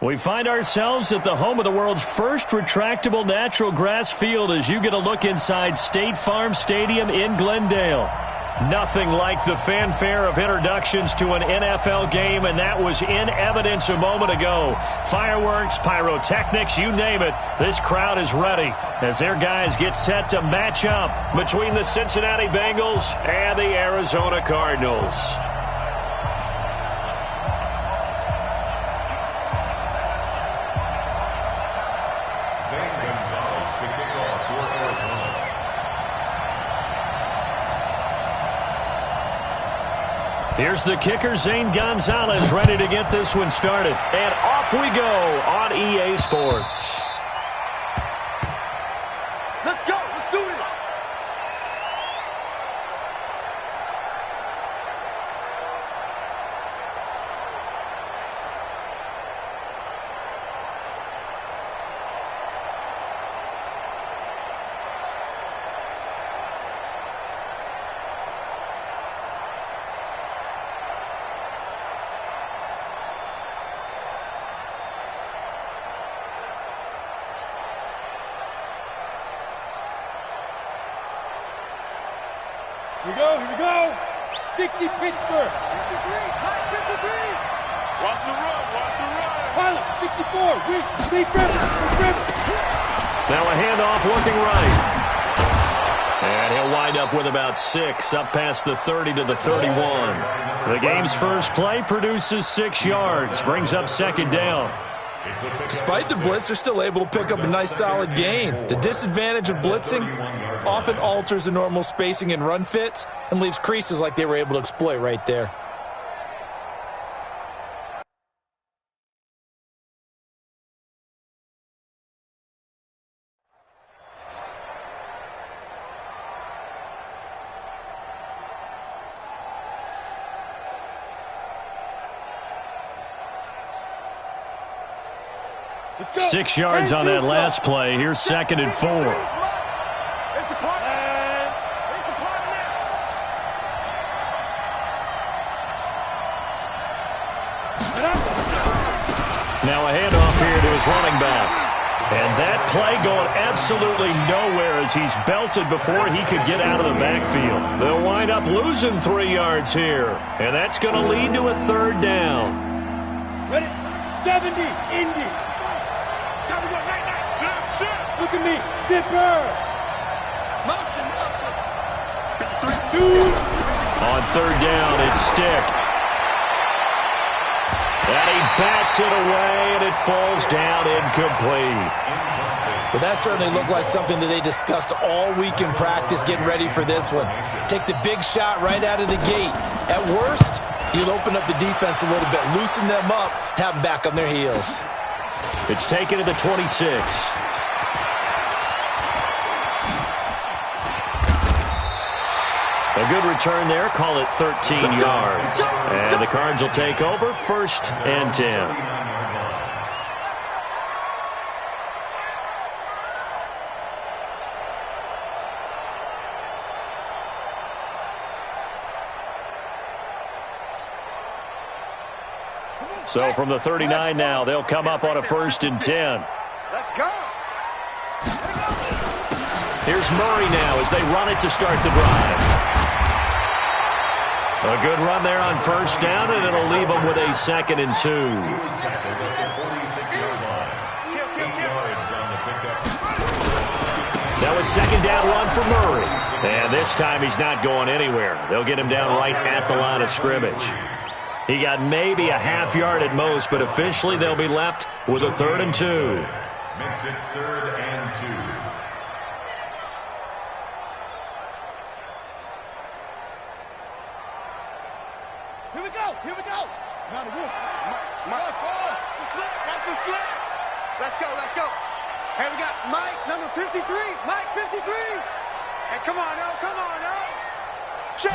We find ourselves at the home of the world's first retractable natural grass field as you get a look inside State Farm Stadium in Glendale. Nothing like the fanfare of introductions to an NFL game, and that was in evidence a moment ago. Fireworks, pyrotechnics, you name it, this crowd is ready as their guys get set to match up between the Cincinnati Bengals and the Arizona Cardinals. Here's the kicker, Zane Gonzalez, ready to get this one started. And off we go on EA Sports. Let's go. Let's do it. Here we go. 60 Pittsburgh. 53, Mike 53. Watch the run. Pilot, 64, Lee Griffin. Now a handoff looking right. And he'll wind up with about 6, up past the 30 to the 31. The game's first play produces 6 yards, brings up second down. Despite the blitz, they're still able to pick up a nice solid gain. The disadvantage of blitzing often alters the normal spacing and run fits and leaves creases like they were able to exploit right there. Let's go. 6 yards on that last play. Here's second and 4. Now a handoff here to his running back. And that play going absolutely nowhere as he's belted before he could get out of the backfield. They'll wind up losing 3 yards here. And that's going to lead to a third down. Ready? 70, Indy. Time to go, night. Look at me, zipper. Motion. 53, 2. On third down, it's Stick. And he bats it away, and it falls down incomplete. But that certainly looked like something that they discussed all week in practice getting ready for this one. Take the big shot right out of the gate. At worst, you'll open up the defense a little bit, loosen them up, have them back on their heels. It's taken to the 26. A good return there, call it 13 yards. And the Cards will take over, 1st and 10. So from the 39 now, they'll come up on a 1st and 10. Let's go. Here's Murray now as they run it to start the drive. A good run there on 1st down, and it'll leave them with a 2nd and 2. Now a 2nd down run for Murray. And this time he's not going anywhere. They'll get him down right at the line of scrimmage. He got maybe a half yard at most, but officially they'll be left with a 3rd and 2. Makes it 3rd and 2. Here we go. Now the wolf. That's the slip. Let's go. Hey, we got Mike, number 53. Mike, 53. Hey, come on now. Check.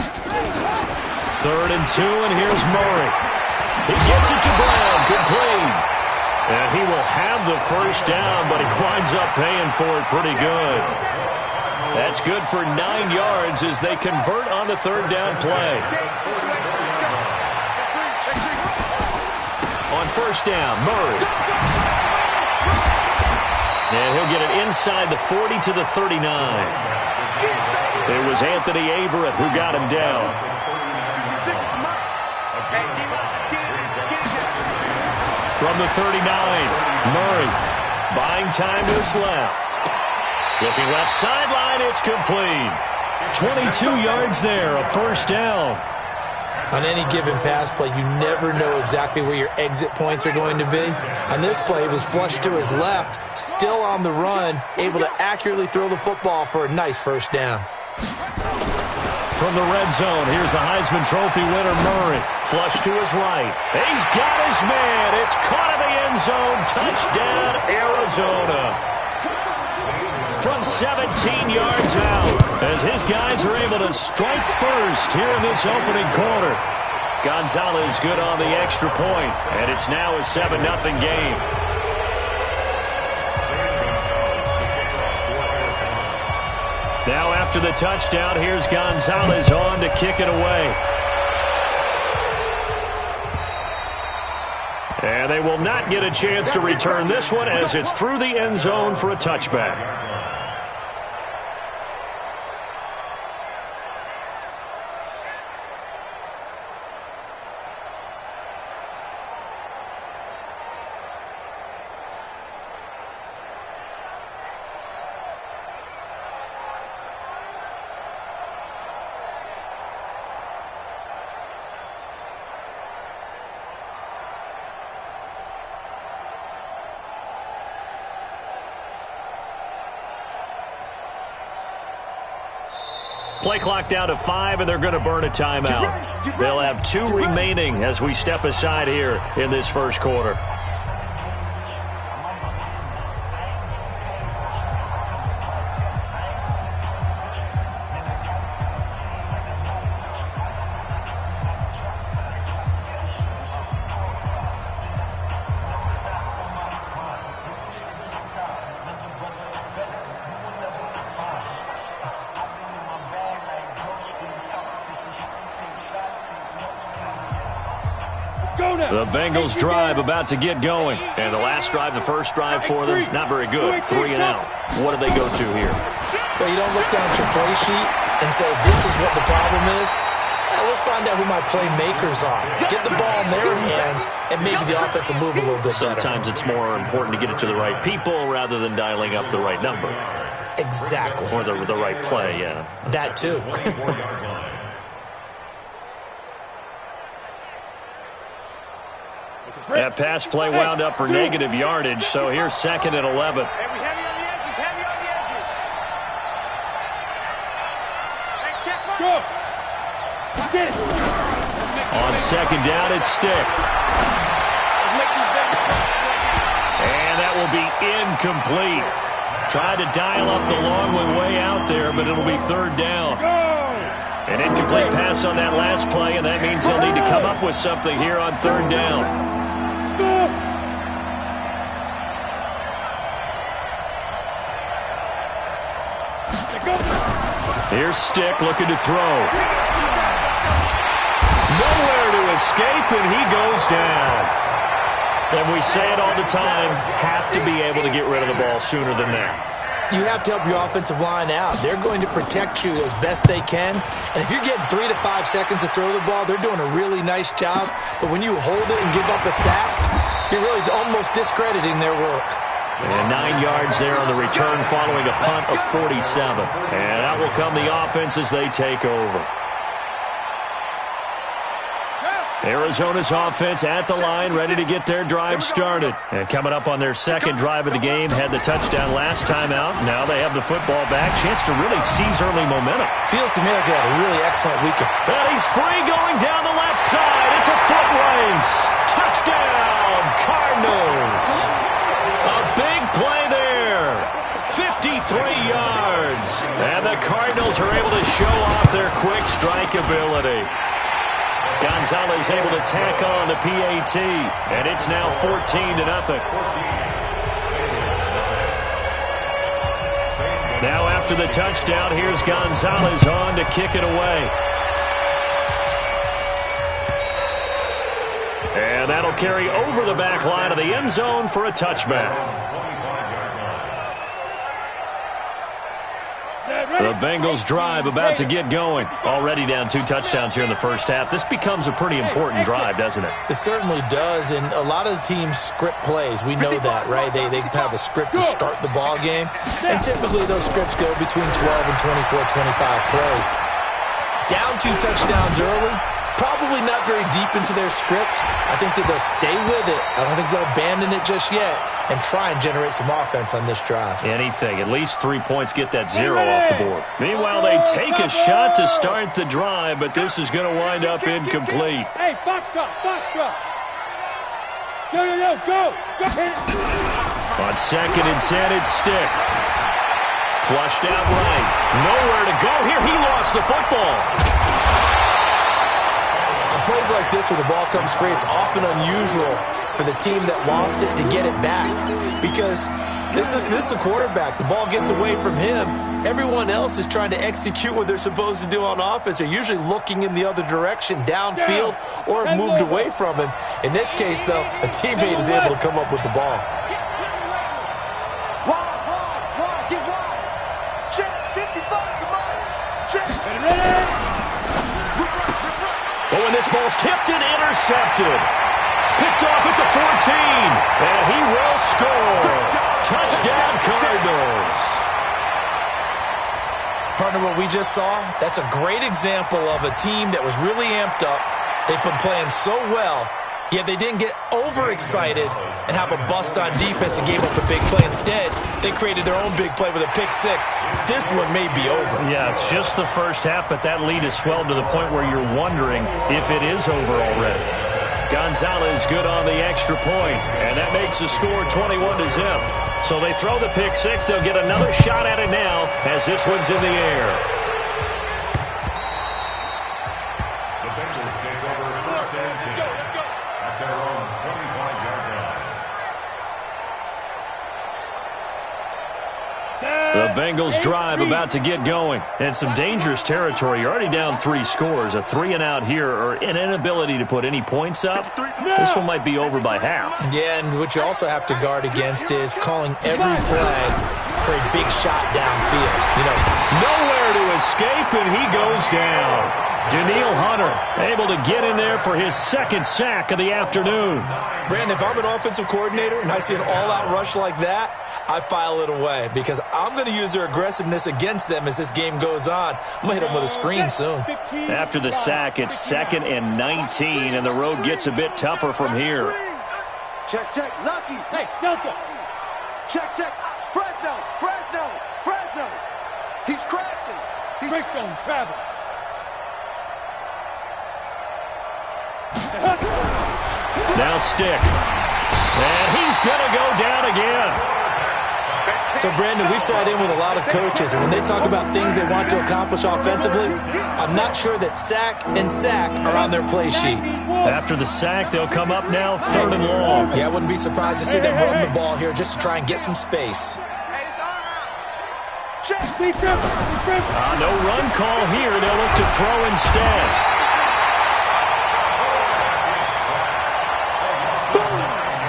3rd and 2, and here's Murray. He gets it to Brown, complete. And he will have the 1st down, but he winds up paying for it pretty good. That's good for 9 yards as they convert on the 3rd down play. On first down. Murray. And he'll get it inside the 40 to the 39. It was Anthony Averett who got him down. From the 39, Murray buying time to his left. Looking left sideline, it's complete. 22 yards there, a first down. On any given pass play, you never know exactly where your exit points are going to be. On this play, it was flushed to his left, still on the run, able to accurately throw the football for a nice first down. From the red zone, here's the Heisman Trophy winner, Murray. Flush to his right. He's got his man. It's caught in the end zone. Touchdown, Arizona. From 17 yards out, as his guys are able to strike first here in this opening quarter. Gonzalez good on the extra point, and it's now a 7-0 game. Now after the touchdown, here's Gonzalez on to kick it away. And they will not get a chance to return this one as it's through the end zone for a touchback. Play clock down to 5, and they're going to burn a timeout. They'll have 2 remaining as we step aside here in this first quarter. The Bengals drive about to get going. And the last drive, the first drive for them, not very good. 3 and out. What do they go to here? Well, you don't look down at your play sheet and say, this is what the problem is. Let's find out who my playmakers are. Get the ball in their hands, and maybe the offense will move a little bit better. Sometimes it's more important to get it to the right people rather than dialing up the right number. Exactly. Or the right play, yeah. That too. That pass play wound up for negative yardage, so here's 2nd and 11. Heavy on the edges, heavy on the edges. Hey, check one. Go. Get it. On 2nd down, it's Stick. And that will be incomplete. Tried to dial up the long way out there, but it'll be 3rd down. An incomplete pass on that last play, and that means they'll need to come up with something here on 3rd down. Here's Stick looking to throw. Nowhere to escape, and he goes down. And we say it all the time, have to be able to get rid of the ball sooner than that. You have to help your offensive line out. They're going to protect you as best they can. And if you're getting 3 to 5 seconds to throw the ball, they're doing a really nice job. But when you hold it and give up a sack, you're really almost discrediting their work. And 9 yards there on the return following a punt of 47. And out will come the offense as they take over. Arizona's offense at the line, ready to get their drive started. And coming up on their 2nd drive of the game, had the touchdown last time out. Now they have the football back. Chance to really seize early momentum. Feels to me like they had a really excellent weekend. And he's free going down the left side. It's a foot race. Touchdown, Cardinals. A big play there. 53 yards. And the Cardinals are able to show off their quick strike ability. Gonzalez able to tack on the PAT, and it's now 14-0. Now after the touchdown, here's Gonzalez on to kick it away. And That'll carry over the back line of the end zone for a touchback. The Bengals drive about to get going. Already down 2 touchdowns here in the first half. This becomes a pretty important drive, doesn't it? It certainly does, and a lot of the teams script plays. We know that, right? They have a script to start the ball game, and typically those scripts go between 12 and 24, 25 plays. Down 2 touchdowns early, probably not very deep into their script. I think that they'll stay with it. I don't think they'll abandon it just yet and try and generate some offense on this drive. Anything. At least 3 points, get that 0 off the board. Meanwhile, they take a shot to start the drive, but this is going to wind up incomplete. Hey, foxtrot, foxtrot. Go. On 2nd and 10, it's Stick. Flushed out right. Nowhere to go here. He lost the football. On plays like this where the ball comes free, it's often unusual for the team that lost it to get it back, because this is the quarterback. The ball gets away from him. Everyone else is trying to execute what they're supposed to do on offense. They're usually looking in the other direction, downfield, or have moved away from him. In this case, though, a teammate is able to come up with the ball. Get wide. Check, 55, come on. Check. But when this ball's tipped and intercepted. Picked off at the 14, and he will score. Touchdown, Cardinals. Partner, what we just saw, that's a great example of a team that was really amped up. They've been playing so well, yet they didn't get overexcited and have a bust on defense and gave up a big play. Instead, they created their own big play with a pick 6. This one may be over. Yeah, it's just the first half, but that lead has swelled to the point where you're wondering if it is over already. Gonzalez good on the extra point, and that makes the score 21-0. So they throw the pick 6. They'll get another shot at it now as this one's in the air. The Bengals take over 1st and 10 at their own 25-yard line. The Bengals drive about to get going. And some dangerous territory. You're already down 3 scores. A 3-and-out here, or an inability to put any points up. This one might be over by half. Yeah, and what you also have to guard against is calling every play for a big shot downfield. Nowhere to escape, and he goes down. Daniil Hunter able to get in there for his 2nd sack of the afternoon. Brandon, if I'm an offensive coordinator and I see an all-out rush like that, I file it away because I'm going to use their aggressiveness against them as this game goes on. I'm going to hit them with a screen soon. After the sack, it's 2nd and 19, and the road gets a bit tougher from here. Check, Lucky. Hey, Delta. Check. Fresno. He's crashing. Freestone travel. Now Stick. And he's going to go down again. So, Brandon, we sat in with a lot of coaches, and when they talk about things they want to accomplish offensively, I'm not sure that sack and sack are on their play sheet. After the sack, they'll come up now 3rd and long. Yeah, I wouldn't be surprised to see them run the ball here just to try and get some space. No run call here. They'll look to throw instead.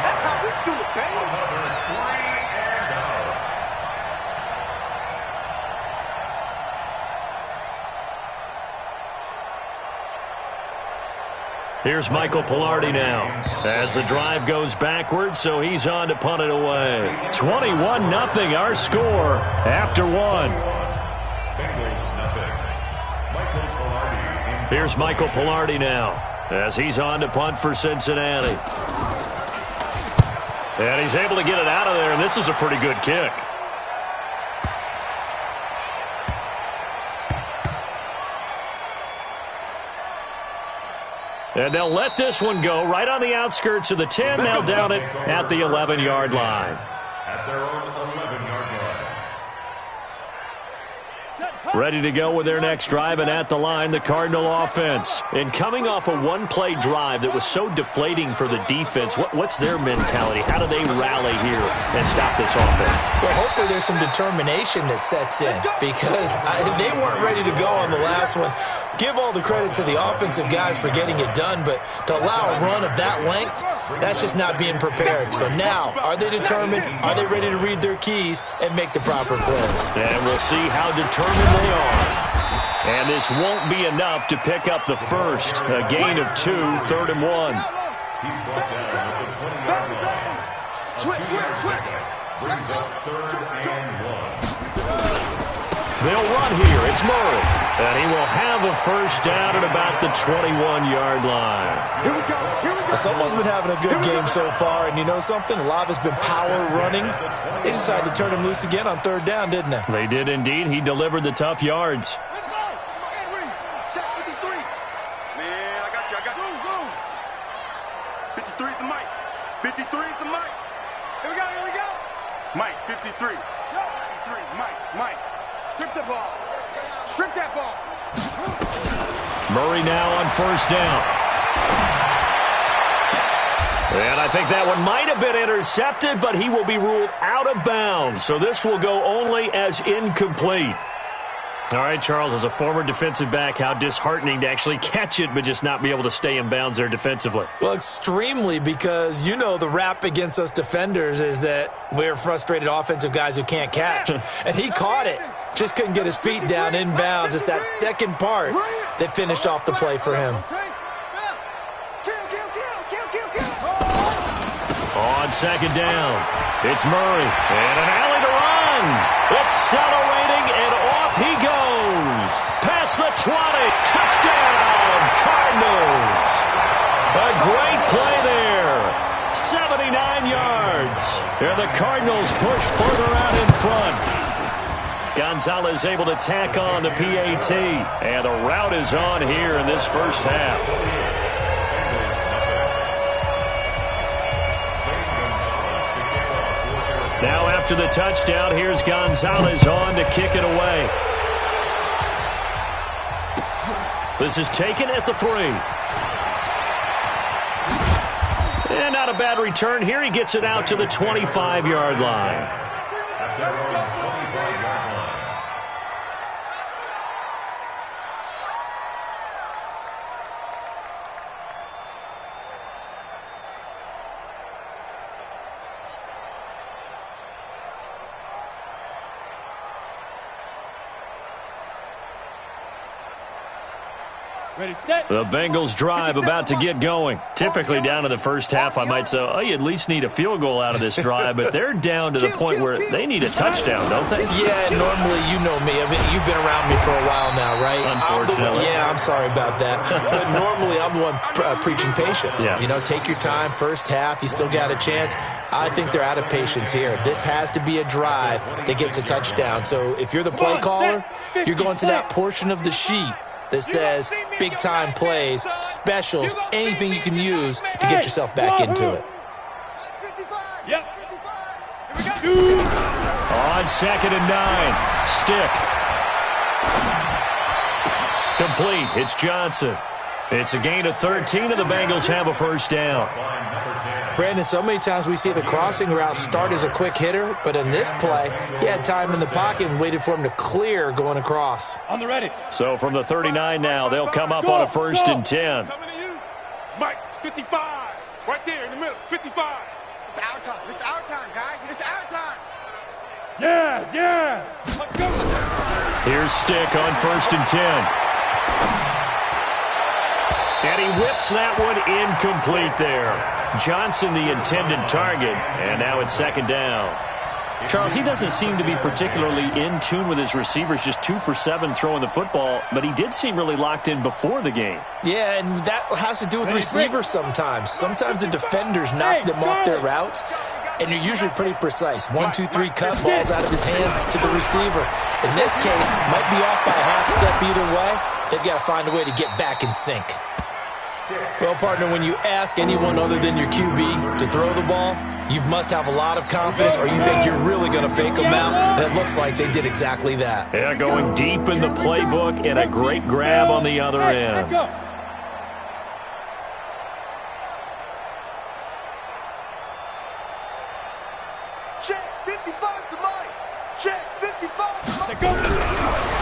That's how we do it, baby. Here's Michael Pilardi now as the drive goes backwards, so he's on to punt it away. 21-0 our score after 1. Here's Michael Pilardi now as he's on to punt for Cincinnati. And he's able to get it out of there, and this is a pretty good kick. And they'll let this one go right on the outskirts of the 10. Now down it at the 11-yard line. At their own 11-yard line. Set, Ready to go with their next drive, and at the line, the Cardinal offense. And coming off a one-play drive that was so deflating for the defense, what's their mentality? How do they rally here and stop this offense? Well, hopefully there's some determination that sets in because they weren't ready to go on the last one. Give all the credit to the offensive guys for getting it done, but to allow a run of that length, that's just not being prepared. So now, are they determined? Are they ready to read their keys and make the proper plays? And we'll see how determined they are. And this won't be enough to pick up the first. A gain of 2, 3rd and 1. He's brought down at the 20-yard line. Switch. Brings up 3rd and 1. They'll run here. It's Murray. And he will have a first down at about the 21-yard line. Here we go. Someone's been having a good game so far, and you know something? A lot of it's been power running. They decided to turn him loose again on 3rd down, didn't they? They did indeed. He delivered the tough yards. Let's go. Check 53. Man, I got you. Zoom. 53 is the mic. 53 is the mic. Here we go. Mike, 53. Yo. 53. Mike. Strip that ball. Murray now on first down. And I think that one might have been intercepted, but he will be ruled out of bounds. So this will go only as incomplete. All right, Charles, as a former defensive back, how disheartening to actually catch it but just not be able to stay in bounds there defensively. Well, extremely, because you know the rap against us defenders is that we're frustrated offensive guys who can't catch. And he caught it. Just couldn't get his feet down in bounds. It's that second part that finished off the play for him. On second down, it's Murray. And an alley to run. Accelerating, and off he goes. Past the 20. Touchdown, Cardinals. A great play there. 79 yards. And the Cardinals push further out in front. Gonzalez able to tack on the PAT. And the route is on here in this first half. Now after the touchdown, here's Gonzalez on to kick it away. This is taken at the 3. And not a bad return here. He gets it out to the 25-yard line. Ready, set. The Bengals drive about to get going. Typically down to the first half, I might say, oh, you at least need a field goal out of this drive, but they're down to the point where they need a touchdown, don't they? Yeah, normally, you know me. I mean, you've been around me for a while now, right? Unfortunately. I'm sorry about that. But normally, I'm the one preaching patience. Yeah. You know, take your time. First half, you still got a chance. I think they're out of patience here. This has to be a drive that gets a touchdown. So if you're the play caller, you're going to that portion of the sheet that says big-time plays, specials, anything you can use to get yourself back into it. Yep. Here we go. On 2nd and 9, stick. Complete. It's Johnson. It's a gain of 13, and the Bengals have a first down. Brandon, so many times we see the crossing route start as a quick hitter, but in this play, he had time in the pocket and waited for him to clear going across. On the ready. So from the 39 now, they'll come up on a 1st and 10. Coming to you. Mike, 55. Right there in the middle, 55. It's our time. This is our time, guys. It's our time. Yes. Let's go. Here's Stick on 1st and 10. And he whips that one incomplete there. Johnson, the intended target, and now it's 2nd down. Charles, he doesn't seem to be particularly in tune with his receivers, just 2 for 7 throwing the football, but he did seem really locked in before the game. Yeah, and that has to do with receivers sometimes. Sometimes the defenders knock them off their routes, and you're usually pretty precise. 1, 2, 3, cut balls out of his hands to the receiver. In this case, might be off by a half step either way. They've got to find a way to get back in sync. Well, partner, when you ask anyone other than your QB to throw the ball, You must have a lot of confidence, or you think you're really going to fake them out, and it looks like they did exactly that. Yeah, going deep in the playbook and a great grab on the other end. Check 55 to Mike. Check 55 to Mike.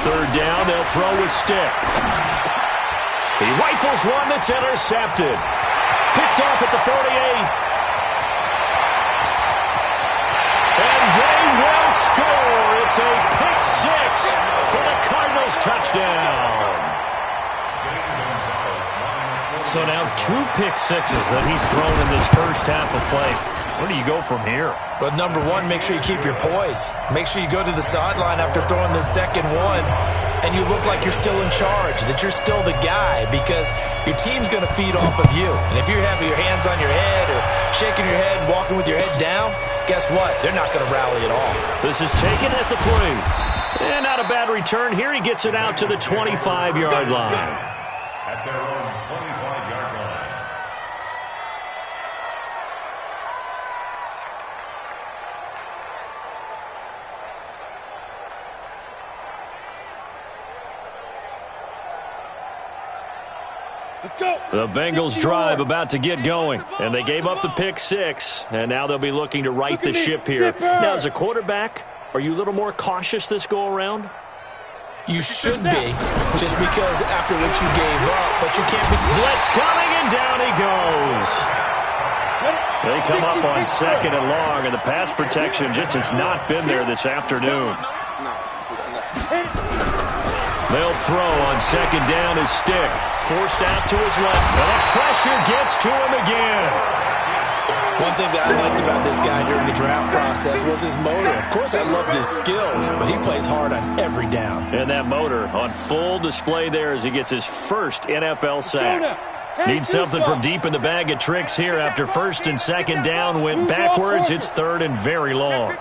Third down, they'll throw with stick. He rifles one that's intercepted. Picked off at the 48. And they will score. It's a pick six for the Cardinals touchdown. So now 2 pick sixes that he's thrown in this first half of play. Where do you go from here? But number one, make sure you keep your poise. Make sure you go to the sideline after throwing the second one, and you look like you're still in charge, that you're still the guy, because your team's going to feed off of you. And if you're having your hands on your head or shaking your head and walking with your head down, guess what? They're not going to rally at all. This is taken at the 3. And not a bad return. Here he gets it out to the 25-yard line. At their own 25-yard line. Let's go. The Bengals drive about to get going, and they gave up the pick six, and now they'll be looking to right the ship here. Now, as a quarterback, are you a little more cautious this go-around? You should be, just because after what you gave up, but you can't be. Blitz coming, and down he goes. They come up on 2nd and long, and the pass protection just has not been there this afternoon. They'll throw on 2nd down his stick. Forced out to his left. And the pressure gets to him again. One thing that I liked about this guy during the draft process was his motor. Of course, I loved his skills, but he plays hard on every down. And that motor on full display there as he gets his first NFL sack. Needs something from deep in the bag of tricks here after 1st and 2nd down. Went backwards. It's 3rd and very long.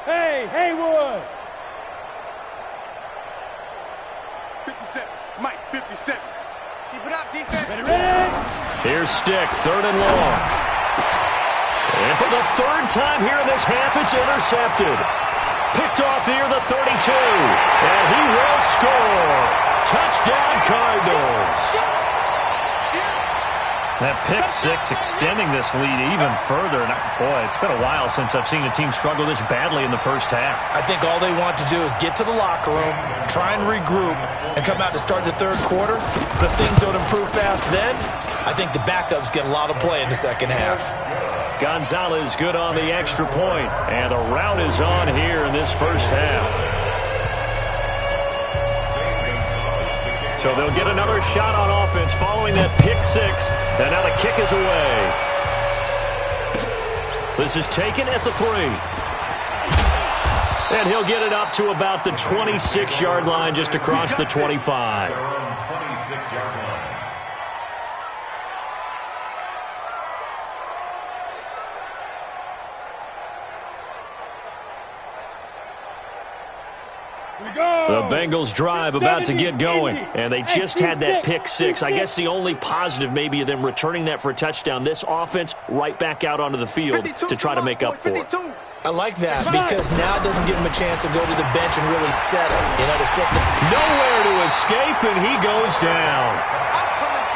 Hey, Haywood. 57. Mike, 57. Keep it up, defense. Ready? Here's Stick, 3rd and long. And for the 3rd time here in this half, it's intercepted. Picked off near the 32. And he will score. Touchdown, Cardinals. That pick six extending this lead even further. And boy, it's been a while since I've seen a team struggle this badly in the first half. I think all they want to do is get to the locker room, try and regroup, and come out to start the 3rd quarter. But if things don't improve fast then, I think the backups get a lot of play in the 2nd half. Gonzalez good on the extra point. And a rout is on here in this first half. So they'll get another shot on offense following that pick six. And now the kick is away. This is taken at the 3. And he'll get it up to about the 26-yard line, just across the 25. Their own 26-yard line. The Bengals drive about to get going, and they just had that pick six. I guess the only positive maybe of them returning that for a touchdown. This offense right back out onto the field to try to make up for it. I like that because now it doesn't give him a chance to go to the bench and really settle. You know, to sit nowhere to escape, and he goes down.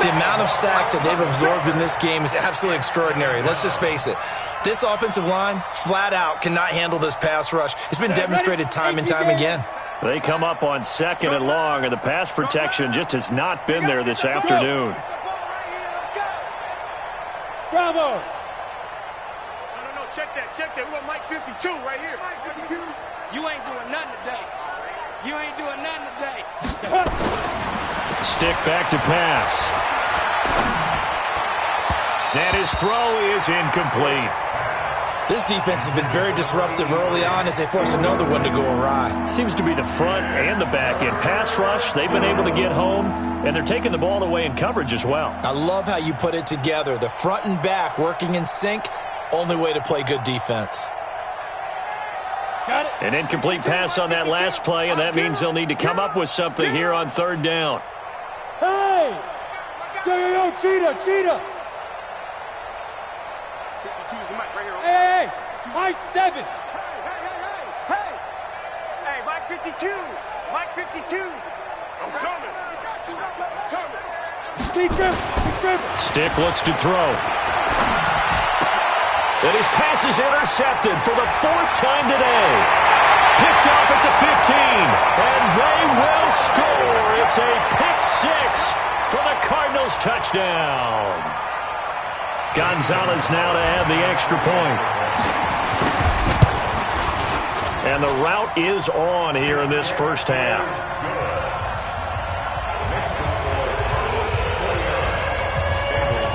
The amount of sacks that they've absorbed in this game is absolutely extraordinary. Let's just face it. This offensive line, flat out, cannot handle this pass rush. It's been demonstrated time and time again. They come up on 2nd and long, and the pass protection just has not been there this afternoon. Bravo. No, check that. We got Mike 52 right here. Mike 52. You ain't doing nothing today. Stick back to pass. And his throw is incomplete. This defense has been very disruptive early on as they force another one to go awry. Seems to be the front and the back end. Pass rush, they've been able to get home, and they're taking the ball away in coverage as well. I love how you put it together. The front and back working in sync, only way to play good defense. Got it. An incomplete pass on that last play, and that means they'll need to come up with something here on 3rd down. Hey! Yo, cheetah. 52 is the mic right here. Hey, Mike 7. Hey, Mike 52. Mike 52. I'm coming. Keep him. Stick looks to throw. And his pass is intercepted for the 4th time today. Picked off at the 15. And they will score. It's a pick 6 for the Cardinals touchdown. Gonzalez now to have the extra point. And the route is on here in this first half.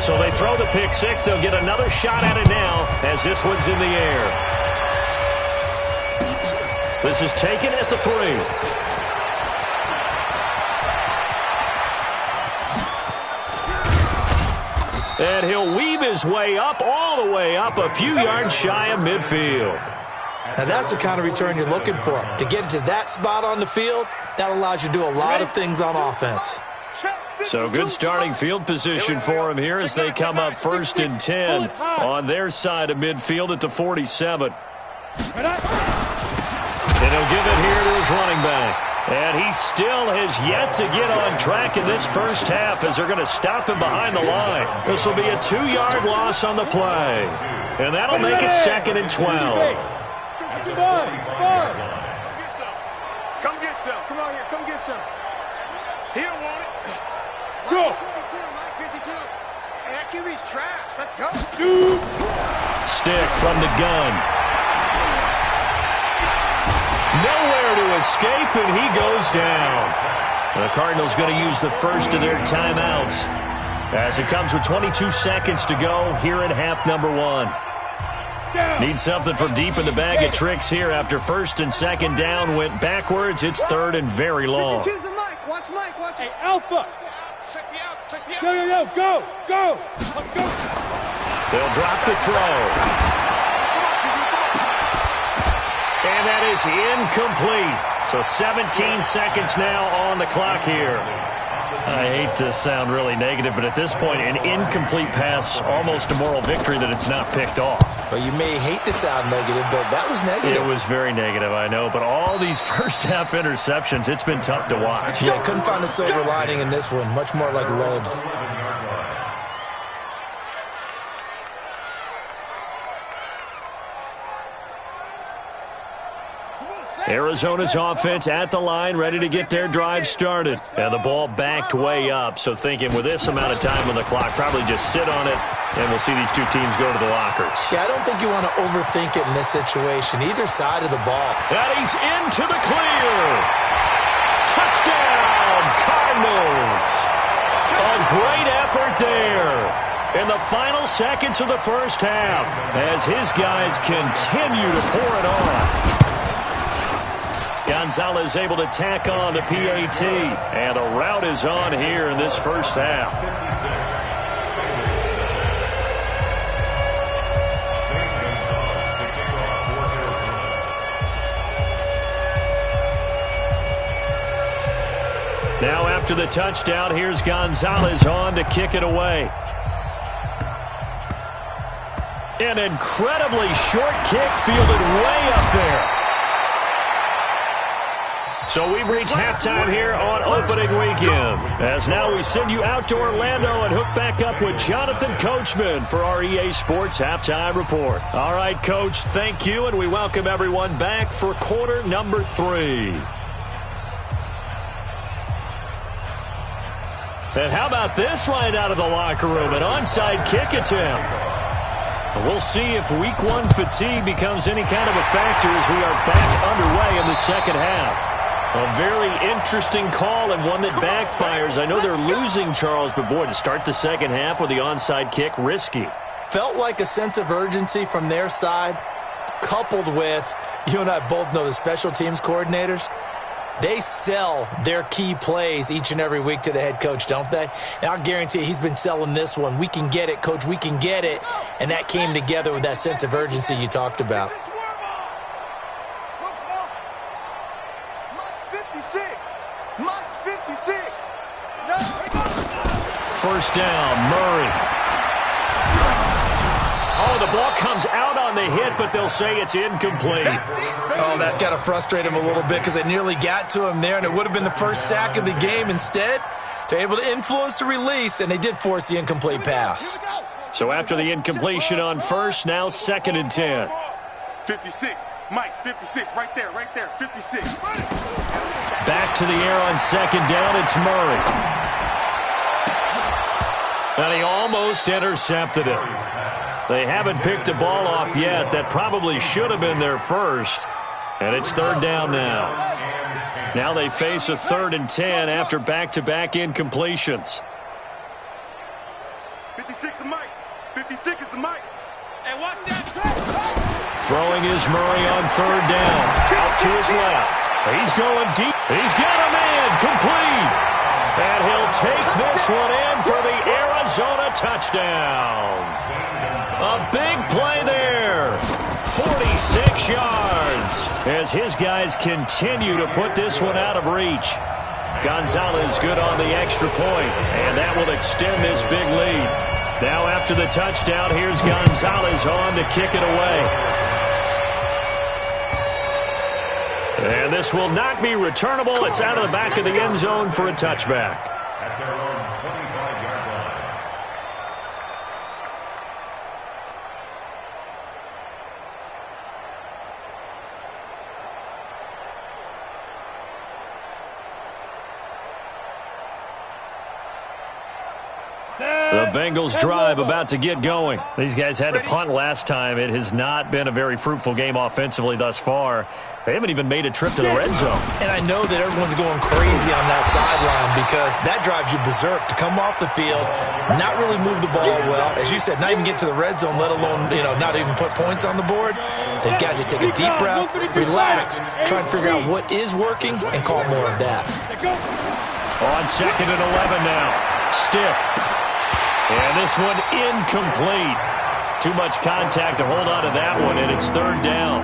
So they throw the pick 6. They'll get another shot at it now as this one's in the air. This is taken at the 3. And he'll weave his way up, all the way up, a few yards shy of midfield. Now that's the kind of return you're looking for. To get to that spot on the field, that allows you to do a lot of things on offense. So good starting field position for him here as they come up 1st and 10 on their side of midfield at the 47. And he'll give it here to his running back. And he still has yet to get on track in this first half as they're going to stop him behind the line. This will be a 2-yard loss on the play. And that'll make it 2nd and 12. Come get some. Come on here. Come get some. He don't want it. Go. Mike 52. Hey, that QB's trash. Let's go. Stick from the gun. Nowhere to escape, and he goes down. The Cardinals going to use the first of their timeouts as it comes with 22 seconds to go here in half number 1. Need something from deep in the bag of tricks here after 1st and 2nd down went backwards. It's 3rd and very long. Choose the mic. Watch Mike. Watch Hey, Alpha. Check me out. Go. They'll drop the throw. And that is incomplete. So 17 seconds now on the clock here. I hate to sound really negative, but at this point, an incomplete pass, almost a moral victory that it's not picked off. Well, you may hate to sound negative, but that was negative. It was very negative, I know. But all these first half interceptions, it's been tough to watch. Yeah, couldn't find a silver lining in this one. Much more like lead. Arizona's offense at the line, ready to get their drive started. And the ball backed way up, so thinking with this amount of time on the clock, probably just sit on it, and we'll see these two teams go to the lockers. Yeah, I don't think you want to overthink it in this situation, either side of the ball. And he's into the clear. Touchdown, Cardinals. A great effort there in the final seconds of the first half as his guys continue to pour it on. Gonzalez able to tack on the PAT, and the route is on here in this first half. Now after the touchdown, here's Gonzalez on to kick it away. An incredibly short kick fielded way up there. So we've reached halftime here on opening weekend. As now we send you out to Orlando and hook back up with Jonathan Coachman for our EA Sports Halftime Report. All right, Coach, thank you, and we welcome everyone back for quarter number 3. And how about this right out of the locker room, an onside kick attempt. We'll see if week 1 fatigue becomes any kind of a factor as we are back underway in the second half. A very interesting call and one that backfires. I know they're losing, Charles, but boy, to start the second half with the onside kick, risky. Felt like a sense of urgency from their side, coupled with, you and I both know the special teams coordinators, they sell their key plays each and every week to the head coach, don't they? And I'll guarantee you he's been selling this one. We can get it, coach, we can get it. And that came together with that sense of urgency you talked about. first down. Murray. Oh, the ball comes out on the hit, but they'll say it's incomplete. Oh, that's got to frustrate him a little bit because they nearly got to him there, and it would have been the first sack of the game. Instead, they're able to influence the release, and they did force the incomplete pass. So after the incompletion on first, now 2nd and 10. 56. Mike, 56. Right there, 56. Back to the air on 2nd down. It's Murray. And he almost intercepted it. They haven't picked a ball off yet. That probably should have been their first. And it's 3rd down now. Now they face a 3rd and 10 after back-to-back incompletions. 56 is Mike. 56 is the Mike. Hey, watch that. Throwing is Murray on 3rd down. Out to his left. He's going deep. He's got a man. Complete. And he'll take this one in for the Arizona touchdown. A big play there. 46 yards as his guys continue to put this one out of reach. Gonzalez good on the extra point, and that will extend this big lead. Now after the touchdown, here's Gonzalez on to kick it away. And this will not be returnable. It's out of the back of the end zone for a touchback. At their own 25-yard line. The Bengals drive about to get going. These guys had to punt last time. It has not been a very fruitful game offensively thus far. They haven't even made a trip to the red zone. And I know that everyone's going crazy on that sideline because that drives you berserk to come off the field, not really move the ball well. As you said, not even get to the red zone, let alone, not even put points on the board. They've got to just take a deep breath, relax, try and figure out what is working, and call more of that. On 2nd and 11 now. Stick. And this one incomplete. Too much contact to hold on to that one, and it's 3rd down.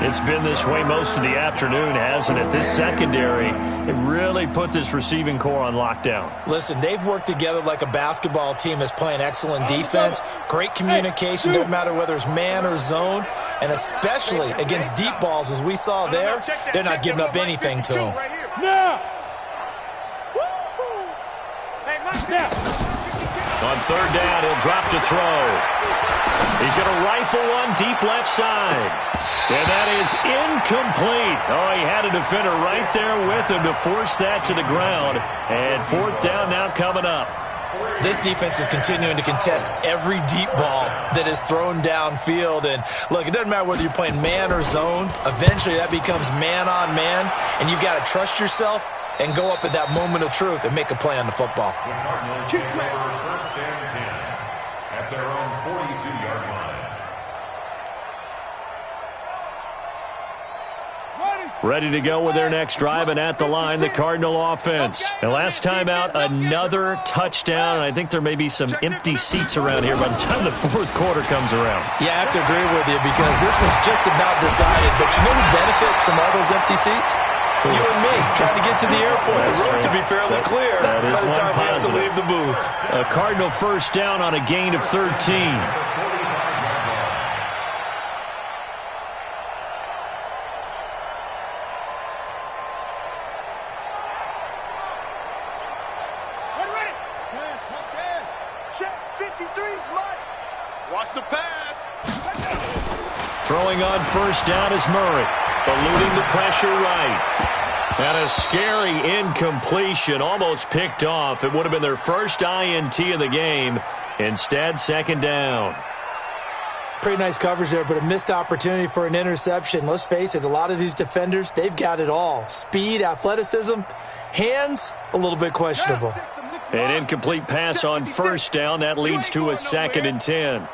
It's been this way most of the afternoon, hasn't it? This secondary, it really put this receiving core on lockdown. Listen, they've worked together like a basketball team that's playing excellent defense, great communication, doesn't matter whether it's man or zone, and especially against deep balls as we saw there, they're not giving up anything to them. Now! On 3rd down, he'll drop to throw. He's going to rifle one deep left side. And that is incomplete. Oh, he had a defender right there with him to force that to the ground. And 4th down now coming up. This defense is continuing to contest every deep ball that is thrown downfield. And, look, it doesn't matter whether you're playing man or zone. Eventually that becomes man on man. And you've got to trust yourself and go up at that moment of truth and make a play on the football. The Cardinals take over 1st and 10 at their own 42-yard line. Ready to go with their next drive, and at the line, the Cardinal offense. And last time out, another touchdown, and I think there may be some empty seats around here by the time the 4th quarter comes around. Yeah, I have to agree with you because this was just about decided. But you know who benefits from all those empty seats? You and me, trying to get to the airport. The road to be fairly clear by the time we have to leave the booth. A Cardinal first down on a gain of 13. Watch the pass. Throwing on first down is Murray. Eluding the pressure right. And a scary incompletion, almost picked off. It would have been their first INT of the game. Instead, 2nd down. Pretty nice coverage there, but a missed opportunity for an interception. Let's face it, a lot of these defenders, they've got it all. Speed, athleticism, hands, a little bit questionable. An incomplete pass on first down. That leads to a 2nd and 10.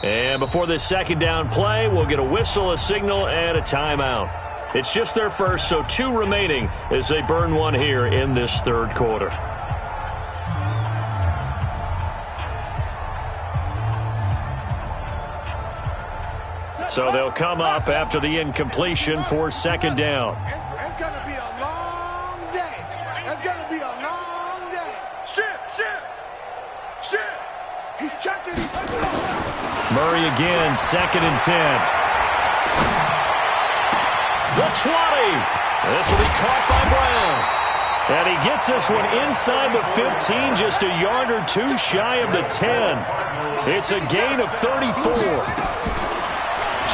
And before this 2nd down play, we'll get a whistle, a signal, and a timeout. It's just their first, so 2 remaining as they burn one here in this 3rd quarter. So they'll come up after the incompletion for 2nd down. It's going to be a long day. It's going to be a long Check it. Murray again, 2nd and 10. The 20. This will be caught by Brown. And he gets this one inside the 15, just a yard or two shy of the 10. It's a gain of 34.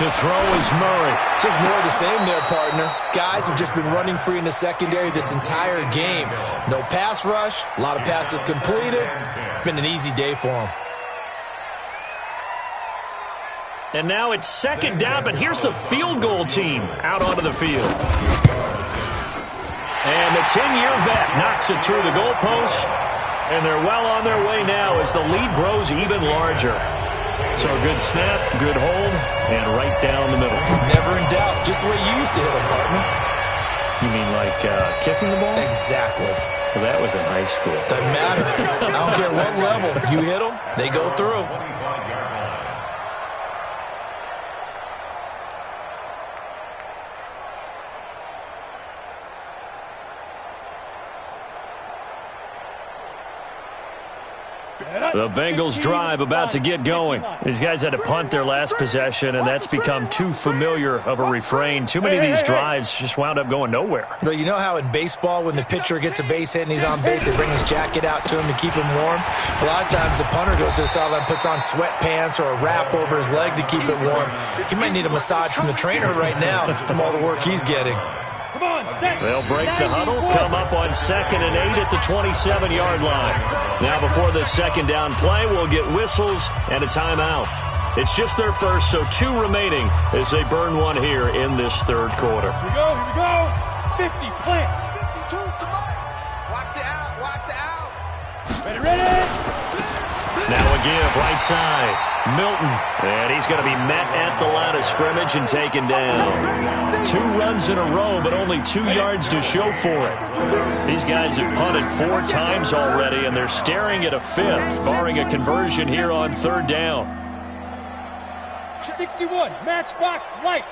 To throw is Murray. Just more of the same there, partner. Guys have just been running free in the secondary this entire game. No pass rush, a lot of passes completed. Been an easy day for them. And now it's 2nd down, but here's the field goal team out onto the field. And the 10-year vet knocks it through the goalpost, and they're well on their way now as the lead grows even larger. So a good snap, good hold, and right down the middle. Never in doubt, just the way you used to hit them, partner. You mean like kicking the ball? Exactly. Well, that was in high school. Doesn't matter. I don't care what level. You hit them, they go through. The Bengals drive about to get going. These guys had to punt their last possession, and that's become too familiar of a refrain. Too many of these drives just wound up going nowhere. But you know how in baseball, when the pitcher gets a base hit and he's on base, they bring his jacket out to him to keep him warm? A lot of times the punter goes to the sideline, puts on sweatpants or a wrap over his leg to keep it warm. He might need a massage from the trainer right now from all the work he's getting. They'll break the huddle, come up on 2nd and 8 at the 27-yard line. Now before the 2nd down play, we'll get whistles and a timeout. It's just their first, so 2 remaining as they burn one here in this 3rd quarter. Here we go. 50, plant. 52, come on. Watch the out. Ready. Now a give, right side. Milton, and he's going to be met at the line of scrimmage and taken down. 2 runs in a row, but only 2 yards to show for it. These guys have punted 4 times already, and they're staring at a 5th, barring a conversion here on 3rd down. 61, matchbox lights.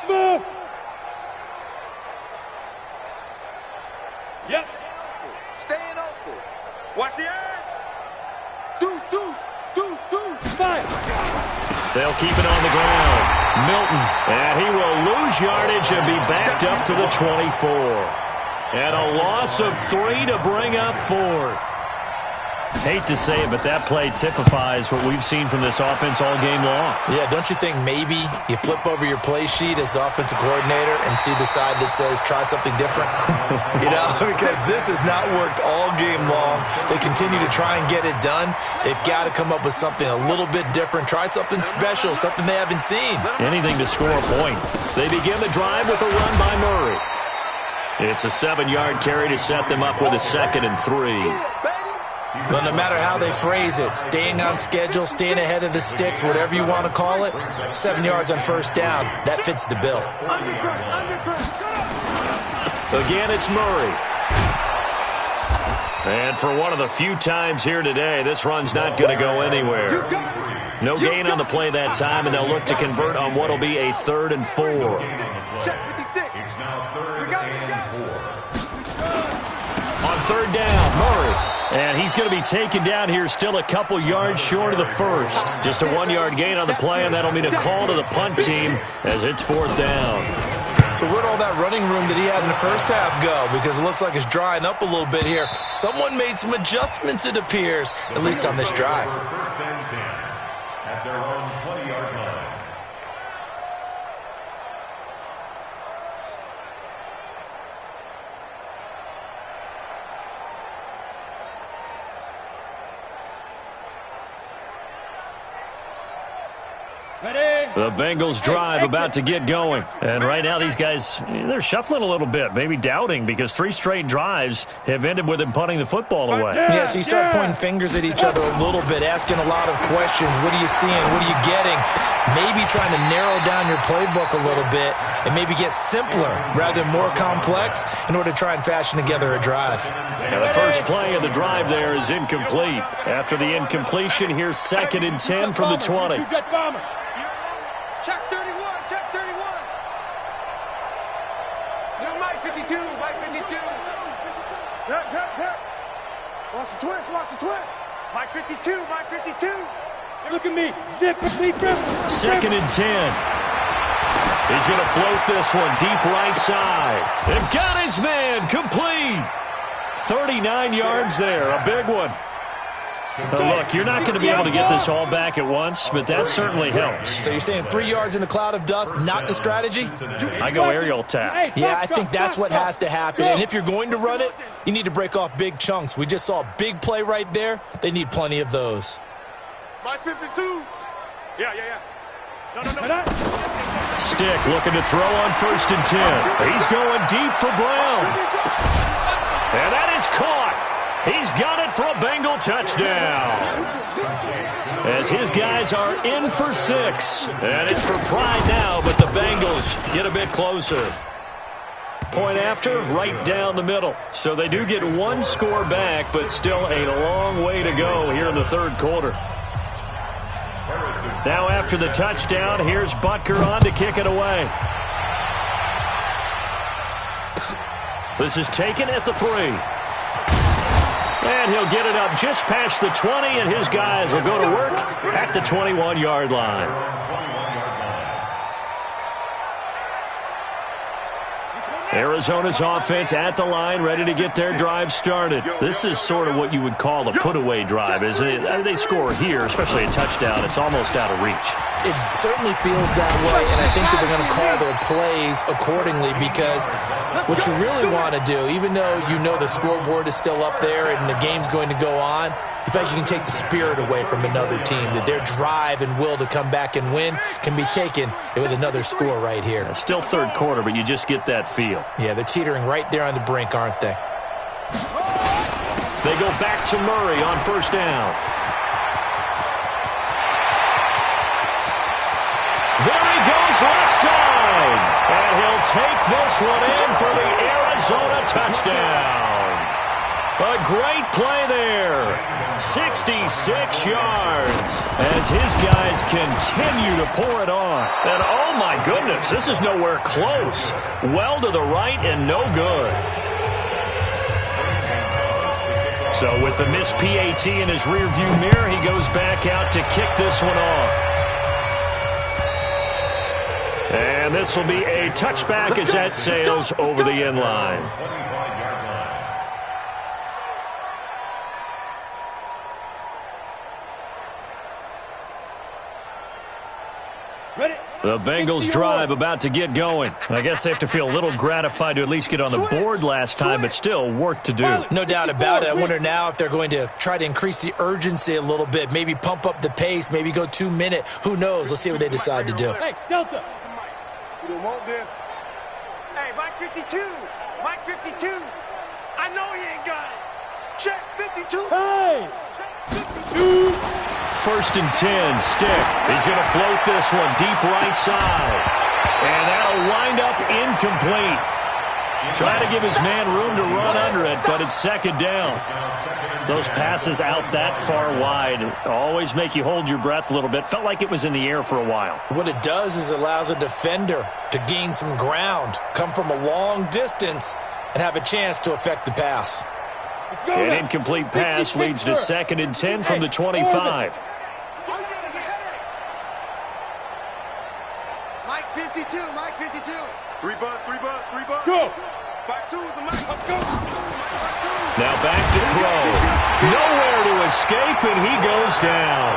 Smoke. Yep. Staying open. Watch the edge. Deuce. 5. They'll keep it on the ground. Milton, and he will lose yardage and be backed up to the 24. And a loss of 3 to bring up 4th. Hate to say it, but that play typifies what we've seen from this offense all game long. Yeah, don't you think maybe you flip over your play sheet as the offensive coordinator and see the side that says try something different? You know, because this has not worked all game long. They continue to try and get it done. They've got to come up with something a little bit different. Try something special, something they haven't seen. Anything to score a point. They begin the drive with a run by Murray. It's a 7-yard carry to set them up with a 2nd and 3. Well, no matter how they phrase it, staying on schedule, staying ahead of the sticks, whatever you want to call it, 7 yards on 1st down, that fits the bill. Again, it's Murray. And for one of the few times here today, this run's not going to go anywhere. No gain on the play that time, and they'll look to convert on what will be a 3rd and 4. It's now 3rd and 4. On 3rd down, Murray. And he's going to be taken down here, still a couple yards short of the 1st. Just a 1-yard gain on the play, and that'll mean a call to the punt team as it's 4th down. So where'd all that running room that he had in the first half go? Because it looks like it's drying up a little bit here. Someone made some adjustments, it appears, at least on this drive. 1st and 10 at their own 20-yard line. The Bengals drive about to get going. And right now these guys, they're shuffling a little bit, maybe doubting, because 3 straight drives have ended with them punting the football away. Yeah, so you start pointing fingers at each other a little bit, asking a lot of questions. What are you seeing? What are you getting? Maybe trying to narrow down your playbook a little bit and maybe get simpler rather than more complex in order to try and fashion together a drive. And the first play of the drive there is incomplete. After the incompletion, here's 2nd and 10 from the 20. Check 31. No, Mike 52. Watch the twist. Mike 52, Mike 52. Look at me. Zip me. Second and 10. He's going to float this one deep right side. And got his man complete. 39 yards there, a big one. Look, you're not going to be able to get this all back at once, but that certainly helps. So you're saying 3 yards in a cloud of dust, not the strategy? I go aerial attack. Yeah, I think that's what has to happen. And if you're going to run it, you need to break off big chunks. We just saw a big play right there. They need plenty of those. Mike 52. Yeah. No. Stick looking to throw on 1st and 10. He's going deep for Brown. And that is caught. He's got it for a Bengal touchdown. As his guys are in for 6. And it's for pride now, but the Bengals get a bit closer. Point after, right down the middle. So they do get one score back, but still a long way to go here in the third quarter. Now after the touchdown, here's Butker on to kick it away. This is taken at the 3. And he'll get it up just past the 20, and his guys will go to work at the 21-yard line. Arizona's offense at the line, ready to get their drive started. This is sort of what you would call a put-away drive. As they score here, especially a touchdown, it's almost out of reach. It certainly feels that way, and I think that they're going to call their plays accordingly, because what you really want to do, even though you know the scoreboard is still up there and the game's going to go on, in fact, you can take the spirit away from another team, that their drive and will to come back and win can be taken with another score right here. Still third quarter, but you just get that feel. Yeah, they're teetering right there on the brink, aren't they? They go back to Murray on 1st down. There he goes left side. And he'll take this one in for the Arizona touchdown. A great play there. 66 yards as his guys continue to pour it on. And oh my goodness, this is nowhere close. Well to the right and no good. So with the missed PAT in his rearview mirror, he goes back out to kick this one off. And this will be a touchback as that sails over the end line. The Bengals drive about to get going. I guess they have to feel a little gratified to at least get on the board last time, but still work to do. No doubt about it. I wonder now if they're going to try to increase the urgency a little bit, maybe pump up the pace, maybe go 2 minute. Who knows? Let's see what they decide to do. Hey, Delta. You don't want this. Hey, Mike 52. Mike 52. I know he ain't got it. Check 52. Hey. Check 52. 1st and 10, Stick. He's going to float this one deep right side. And that'll wind up incomplete. Trying to give his man room to run under it, but it's 2nd down. Those passes out that far wide always make you hold your breath a little bit. Felt like it was in the air for a while. What it does is it allows a defender to gain some ground, come from a long distance, and have a chance to affect the pass. An incomplete pass leads to 2nd and 10 from the 25. Mike 52. Mike 52. 3 bus. Go. Back two is the Mike. Let's go. Now back to throw. Nowhere to escape, and he goes down.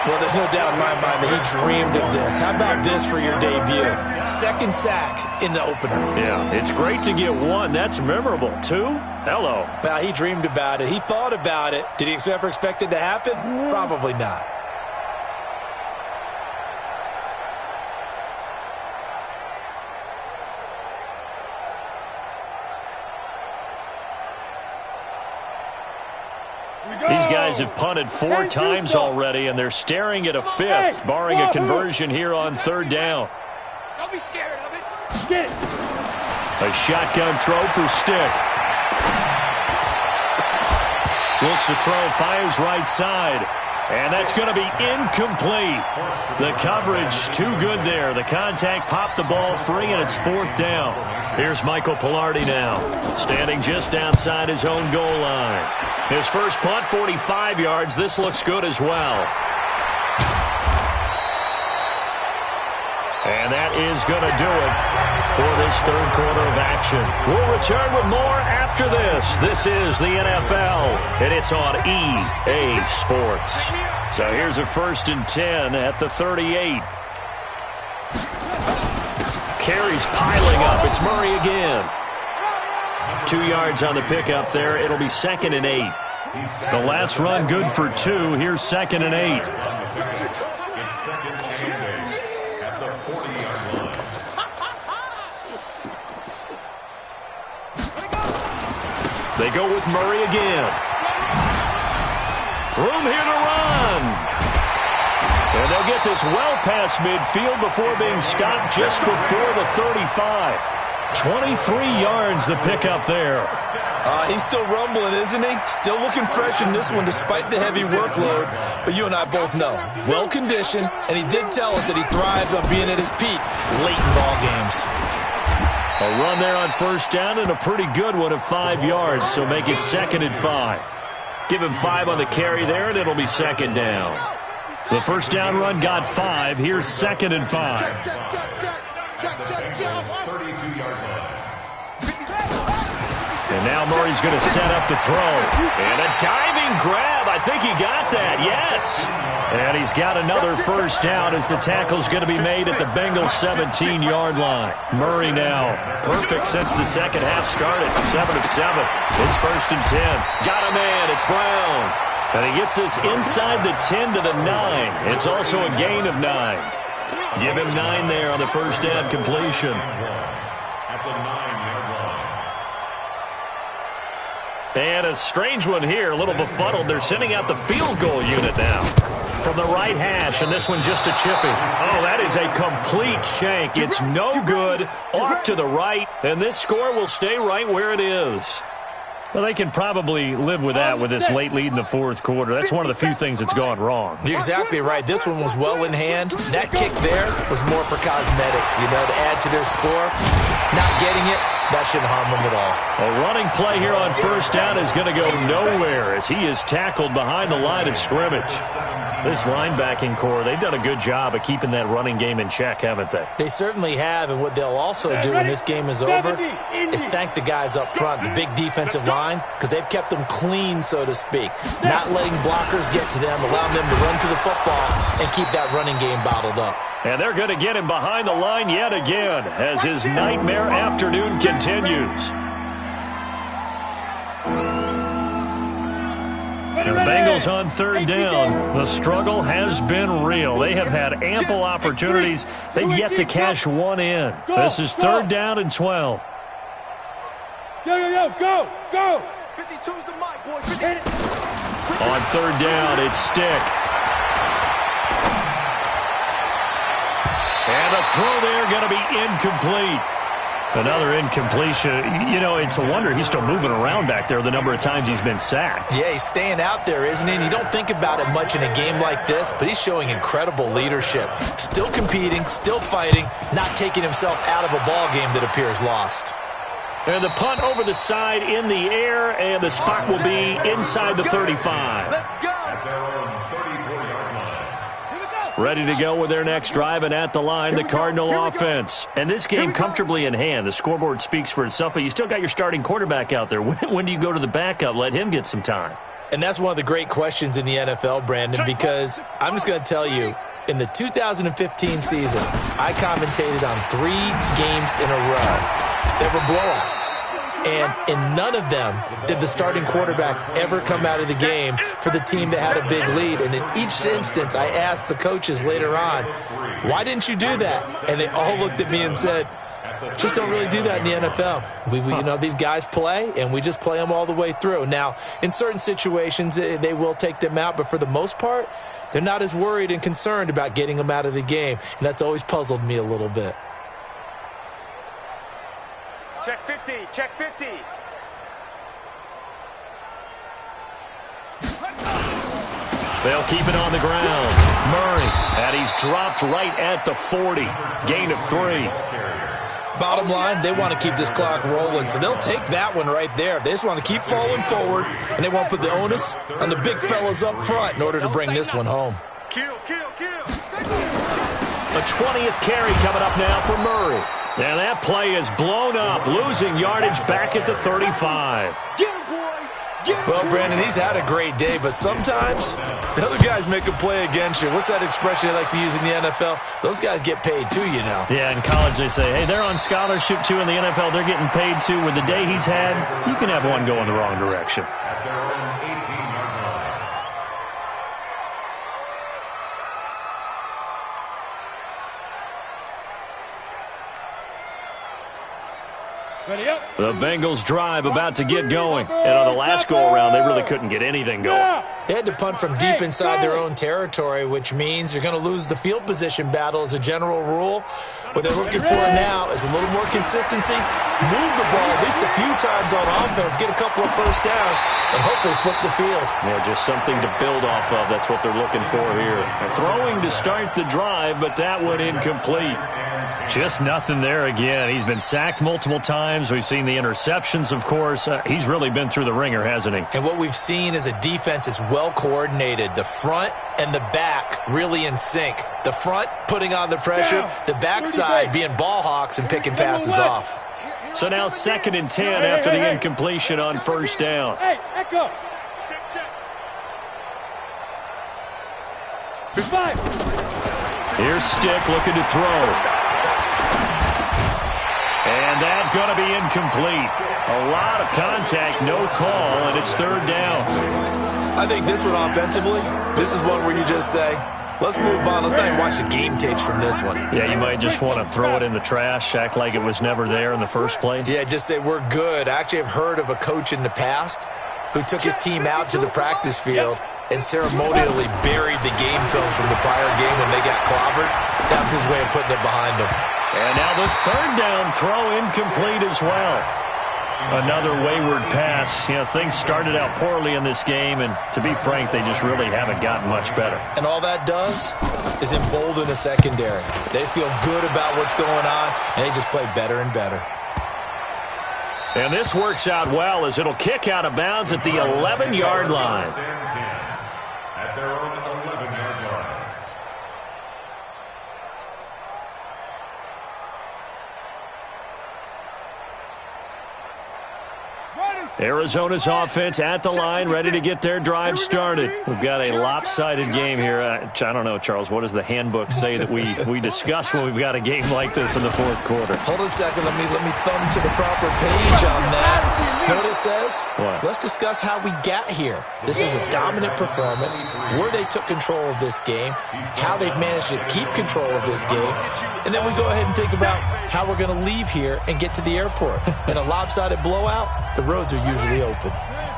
Well, there's no doubt in my mind that he dreamed of this. How about this for your debut? 2nd sack in the opener. Yeah, it's great to get 1. That's memorable. 2? Hello. Well, he dreamed about it. He thought about it. Did he ever expect it to happen? Probably not. These guys have punted 4 times already, and they're staring at a 5th, barring a conversion here on 3rd down. Don't be scared of it. Get it. A shotgun throw for Stick. Looks to throw, fires right side. And that's going to be incomplete. The coverage too good there. The contact popped the ball free, and it's 4th down. Here's Michael Pilardi now, standing just outside his own goal line. His first punt, 45 yards. This looks good as well. And that is going to do it for this third quarter of action. We'll return with more after this. This is the NFL, and it's on EA Sports. So here's a 1st and 10 at the 38. Carries piling up. It's Murray again. 2 yards on the pickup there. It'll be 2nd and 8. The last run good for 2. Here's 2nd and 8. It's 2nd and 8 at the 40-yard line. They go with Murray again. Room here to run. And they'll get this well past midfield before being stopped just before the 35. 23 yards the pickup there. He's still rumbling, isn't he? Still looking fresh in this one despite the heavy workload. But you and I both know, well-conditioned, and he did tell us that he thrives on being at his peak late in ball games. A run there on 1st down and a pretty good one of 5 yards, so make it 2nd and 5. Give him 5 on the carry there, and it'll be 2nd down. The 1st down run got 5. Here's 2nd and 5. And now Murray's going to set up to throw. And a diving grab. I think he got that. Yes. And he's got another 1st down as the tackle's going to be made at the Bengals 17-yard line. Murray now perfect since the second half started. 7 of 7. It's 1st and 10. Got a man. It's Brown. And he gets this inside the 10 to the 9. It's also a gain of 9. Give him 9 there on the 1st down completion. At the 9-yard line. And a strange one here, a little befuddled. They're sending out the field goal unit now from the right hash, and this one just a chipping. Oh, that is a complete shank. It's no good, off to the right, and this score will stay right where it is. Well, they can probably live with that with this late lead in the 4th quarter. That's one of the few things that's gone wrong. You're exactly right. This one was well in hand. That kick there was more for cosmetics, to add to their score. Not getting it, that shouldn't harm them at all. A running play here on 1st down is going to go nowhere as he is tackled behind the line of scrimmage. This linebacking core, they've done a good job of keeping that running game in check, haven't they? They certainly have, and what they'll also do when this game is over is thank the guys up front, the big defensive line, because they've kept them clean, so to speak. Not letting blockers get to them, allowing them to run to the football and keep that running game bottled up. And they're going to get him behind the line yet again as his nightmare afternoon continues. The Bengals on 3rd down. The struggle has been real. They have had ample opportunities. They've yet to cash one in. This is 3rd down and 12. Yo, go! 52's the mic, boy. On 3rd down, it's Stick. And the throw there going to be incomplete. Another incompletion. It's a wonder he's still moving around back there the number of times he's been sacked. Yeah, he's staying out there, isn't he? And you don't think about it much in a game like this, but he's showing incredible leadership. Still competing, still fighting, not taking himself out of a ball game that appears lost. And the punt over the side in the air, and the spot will be inside the 35. Let's go. At their own 34-yard line. Here we go. Ready to go with their next drive, and at the line, the Cardinal offense. And this game comfortably in hand. The scoreboard speaks for itself, but you still got your starting quarterback out there. When do you go to the backup? Let him get some time. And that's one of the great questions in the NFL, Brandon, because I'm just going to tell you, in the 2015 season, I commentated on 3 games in a row. They were blowouts. And in none of them did the starting quarterback ever come out of the game for the team that had a big lead. And in each instance, I asked the coaches later on, why didn't you do that? And they all looked at me and said, just don't really do that in the NFL. These guys play, and we just play them all the way through. Now, in certain situations, they will take them out, but for the most part, they're not as worried and concerned about getting them out of the game. And that's always puzzled me a little bit. Check 50, check 50. They'll keep it on the ground. Murray, and he's dropped right at the 40. Gain of 3. Bottom line, they want to keep this clock rolling, so they'll take that one right there. They just want to keep falling forward, and they want to put the onus on the big fellas up front in order to bring this one home. Kill. A 20th carry coming up now for Murray. And that play is blown up, losing yardage back at the 35. Get him, boy. Well, Brandon, he's had a great day, but sometimes the other guys make a play against you. What's that expression they like to use in the NFL? Those guys get paid too, you know. Yeah, in college they say, hey, they're on scholarship too. In the NFL, they're getting paid too. With the day he's had, you can have one go in the wrong direction. At their own 18-yard line. Ready up. The Bengals drive about to get going. And on the last go-around, they really couldn't get anything going. They had to punt from deep inside their own territory, which means you're going to lose the field position battle as a general rule. What they're looking for now is a little more consistency, move the ball at least a few times on offense, get a couple of first downs, and hopefully flip the field. Yeah, just something to build off of. That's what they're looking for here. Throwing to start the drive, but that one incomplete. Just nothing there again. He's been sacked multiple times. We've seen the interceptions, of course. He's really been through the ringer, hasn't he? And what we've seen is a defense that's well coordinated. The front and the back really in sync. The front putting on the pressure, the backside being ball hawks and picking passes off. So now 2nd and 10 after the incompletion on first down. Hey, echo. Check. Five. Here's Stick looking to throw. And that's going to be incomplete. A lot of contact, no call, and it's 3rd down. I think this one offensively, this is one where you just say, let's move on. Let's not even watch the game tapes from this one. Yeah, you might just want to throw it in the trash, act like it was never there in the first place. Yeah, just say we're good. I actually have heard of a coach in the past who took his team out to the practice field and ceremonially buried the game film from the prior game when they got clobbered. That was his way of putting it behind them. And now the 3rd down throw incomplete as well. Another wayward pass. You know, things started out poorly in this game, and to be frank, they just really haven't gotten much better. And all that does is embolden a secondary. They feel good about what's going on, and they just play better and better. And this works out well as it'll kick out of bounds at the 11-yard line. At their own 11-yard line. Arizona's offense at the line, ready to get their drive started. We've got a lopsided game here. I don't know, Charles, what does the handbook say that we discuss when we've got a game like this in the 4th quarter? Hold on a second. Let me thumb to the proper page on that. Know what it says? What? Let's discuss how we got here. This is a dominant performance, where they took control of this game, how they've managed to keep control of this game, and then we go ahead and think about how we're going to leave here and get to the airport. In a lopsided blowout, the roads are usually open.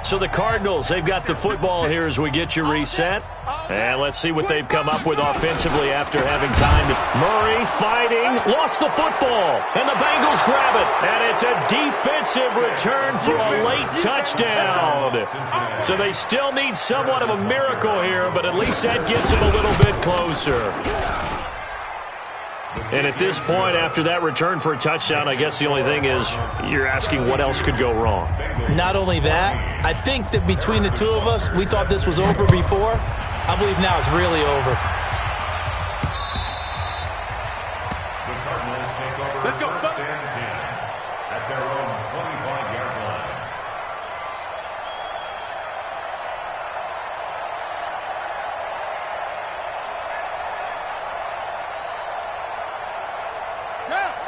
So the Cardinals, they've got the football here as we get you reset. And let's see what they've come up with offensively after having time. Murray fighting, lost the football, and the Bengals grab it. And it's a defensive return for a late touchdown. So they still need somewhat of a miracle here, but at least that gets them a little bit closer. And at this point, after that return for a touchdown, I guess the only thing is you're asking what else could go wrong. Not only that, I think that between the two of us, we thought this was over before. I believe now it's really over. The Cardinals take over. Let's go. 1st and 10 at their own 25-yard line.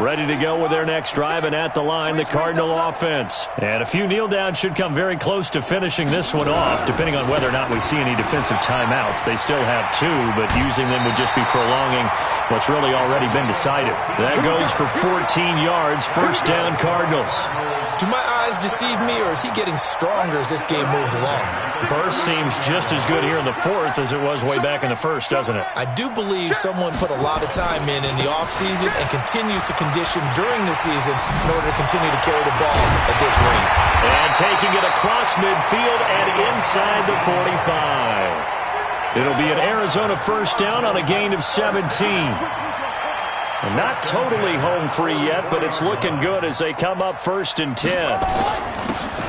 Ready to go with their next drive, and at the line, the Cardinal offense. And a few kneel downs should come very close to finishing this one off, depending on whether or not we see any defensive timeouts. They still have 2, but using them would just be prolonging what's really already been decided. That goes for 14 yards, 1st down Cardinals. Do my eyes deceive me, or is he getting stronger as this game moves along? Burst seems just as good here in the 4th as it was way back in the 1st, doesn't it? I do believe someone put a lot of time in the offseason and continues to condition during the season in order to continue to carry the ball at this rate. And taking it across midfield and inside the 45. It'll be an Arizona 1st down on a gain of 17. Not totally home free yet, but it's looking good as they come up 1st and 10. A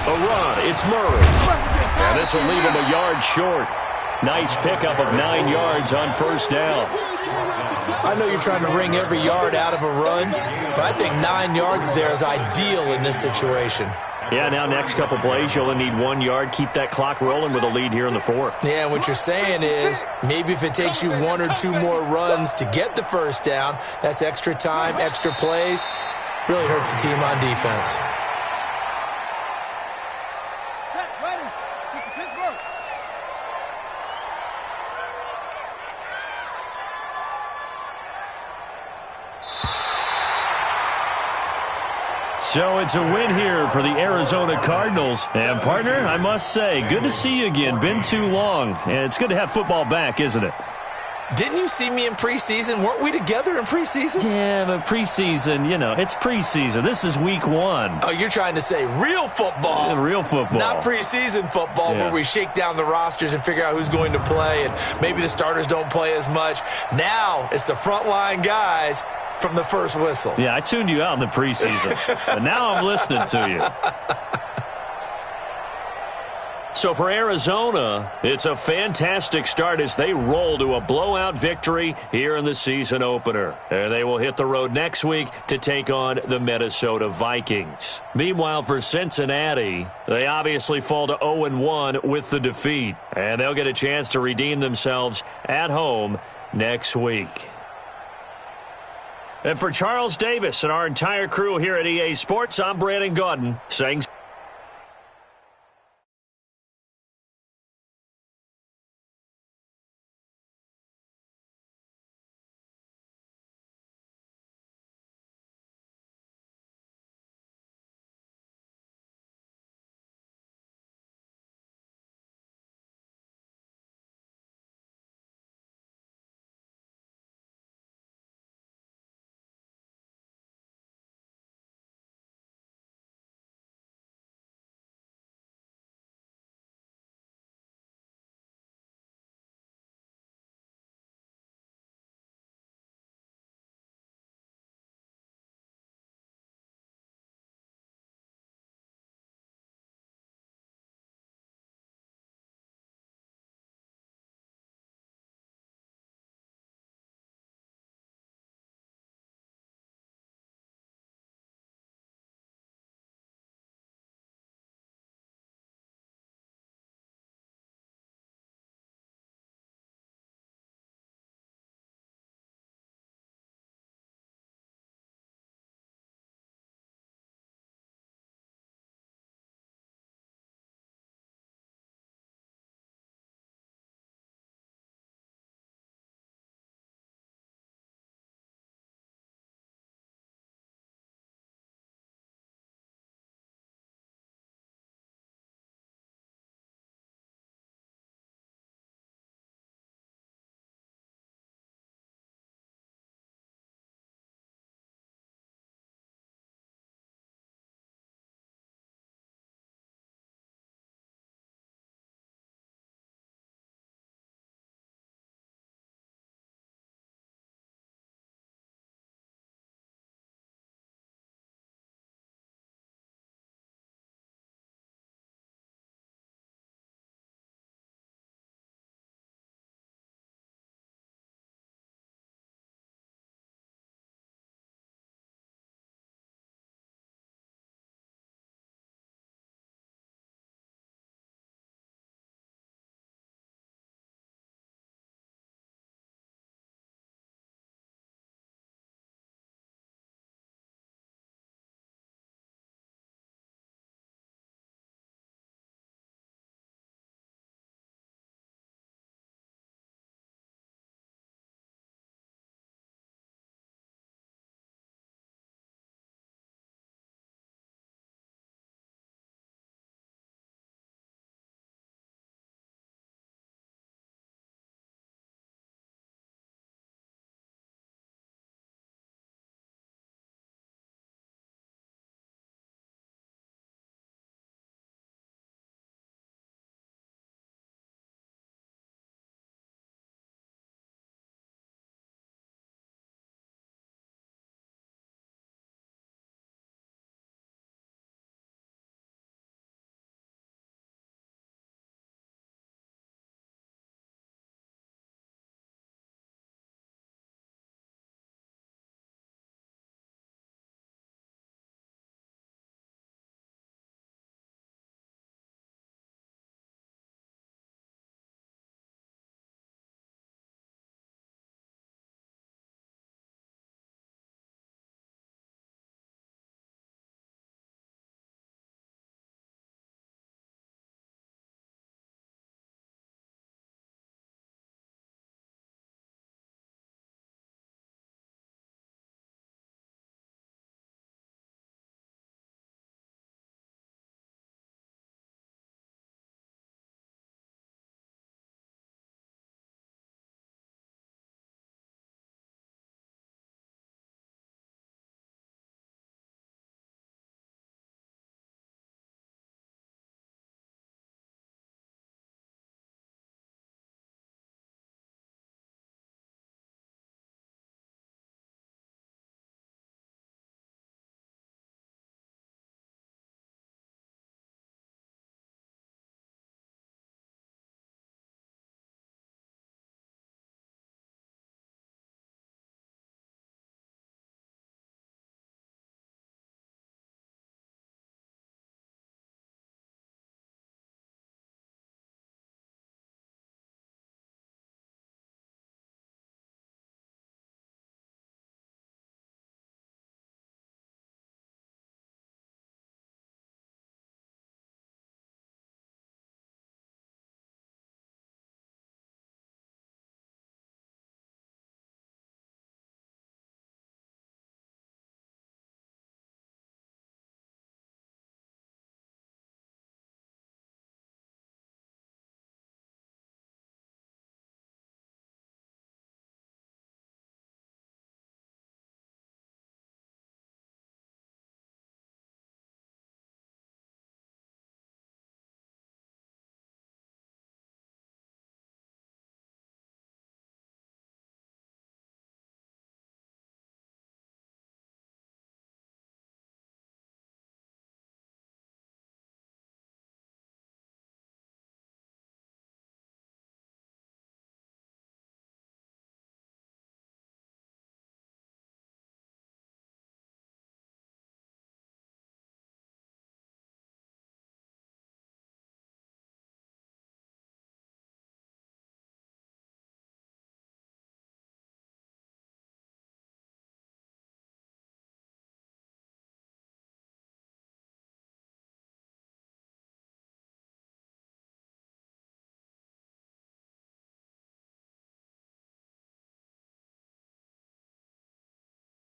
run, it's Murray. And this will leave him a yard short. Nice pickup of 9 yards on 1st down. I know you're trying to wring every yard out of a run, but I think 9 yards there is ideal in this situation. Yeah, now next couple plays, you'll only need 1 yard. Keep that clock rolling with a lead here in the 4th. Yeah, and what you're saying is maybe if it takes you 1 or 2 more runs to get the 1st down, that's extra time, extra plays. Really hurts the team on defense. Set, ready. Take the Pittsburgh. So it's a win here for the Arizona Cardinals. And, partner, I must say, good to see you again. Been too long. And it's good to have football back, isn't it? Didn't you see me in preseason? Weren't we together in preseason? Yeah, but preseason, you know, it's preseason. This is week 1. Oh, you're trying to say real football. Yeah, real football. Not preseason football where we shake down the rosters and figure out who's going to play, and maybe the starters don't play as much. Now it's the frontline guys from the first whistle. Yeah, I tuned you out in the preseason, but now I'm listening to you. So for Arizona, it's a fantastic start as they roll to a blowout victory here in the season opener. And they will hit the road next week to take on the Minnesota Vikings. Meanwhile, for Cincinnati, they obviously fall to 0-1 with the defeat. And they'll get a chance to redeem themselves at home next week. And for Charles Davis and our entire crew here at EA Sports, I'm Brandon Gaudin saying